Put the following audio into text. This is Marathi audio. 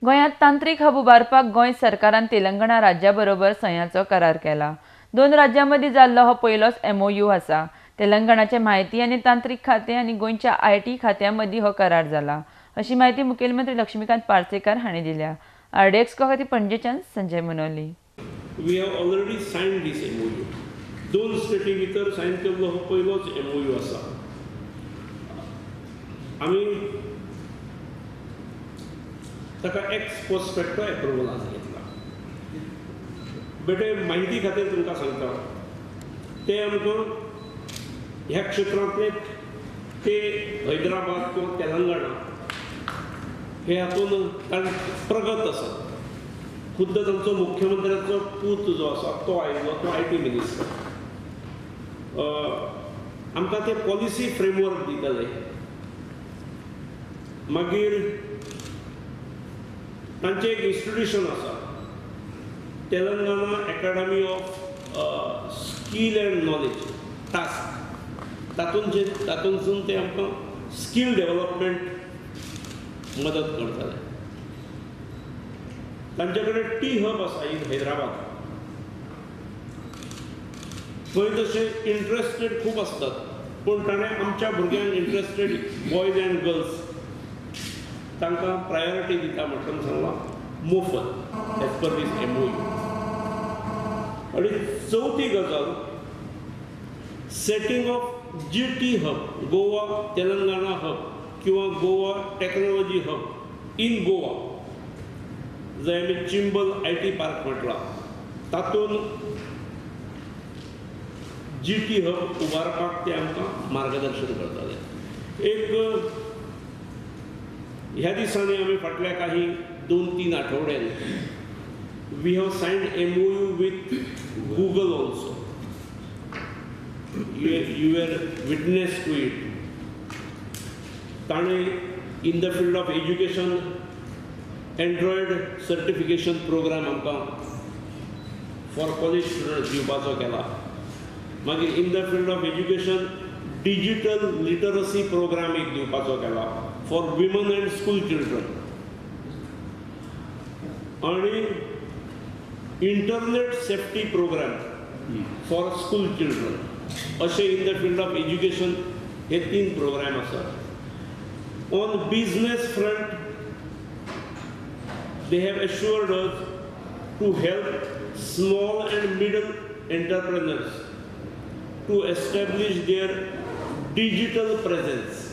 गोंयांत तांत्रीक हब उबारपाक गोंय सरकारान तेलंगणा राज्याबरोबर सह्याचो करार केला। दोन राज्यां मदीं जाल्लो हो पयलोच MOU आसा। तेलंगणाचे म्हायती आनी तांत्रीक खातें आनी गोंयच्या IT खात्यां मदीं हो करार जाला, अशी माहिती मुखेलमंत्री लक्ष्मीकांत पार्सेकार हांणी दिल्या। RDX खातीर पणजेच्यान Sanjay Manoli. We have already signed this MOU. दोन स्टेटी भितर सायन केल्लो हो पयलोच MOU आसा। आमी ताका एक्स पोस्ट फॅक्टो एप्रुवल घेतला। बेटे माहिती खातीर तुमकां सांगता, ते आमकां ह्या क्षेत्रांतले ते हैदराबाद किंवा तेलंगणा हे हातून प्रगत आसा। खुद्द तांचो मुख्यमंत्र्याचो पूत जो आसा तो आयिल्लो, तो IT मिनिस्टर। आमकां ते पॉलिसी फ्रेमवर्क दितले। मागीर तांचें एक इन्स्टिट्यूशन आसा, Telangana academy of skill and knowledge TASK. तातूंतसून ते आमकां स्कील डेव्हलपमेंट मदत करतले। तांचे कडेन T-हब आसा इन हैदराबाद। थंय तशे इंट्रस्टेड खूब आसतात, पूण ताणें आमच्या भुरग्यांक इंट्रस्टेड बॉयज एंड गर्ल्स तांकां प्रायोरिटी दिता म्हणून सांगलां मोफत एज पर दीस MOU। आनी चवथी गजाल, setting of GT hub, Goa Telangana hub किंवा Goa technology hub in Goa, जंय आमी चिंबल IT पार्क म्हटलां, तातूंत GT हब उबारपाक ते आमकां मार्गदर्शन करतले। एक ह्या दिसांनी आमी फाटल्या काही 2-3 आठवड्यांनी we have signed MOU with Google also. You are witness to it. ताणें in the field of education android certification program आमकां फॉर कॉलेज स्टुडंट्स दिवपाचो केला। मागीर in the field of education digital literacy program एक दिवपाचो केला for women and school children. आणि internet safety program for school children. अशें in the field of education हे 3 प्रोग्राम आसात। On business front they have assured us to help small and middle entrepreneurs to establish their digital presence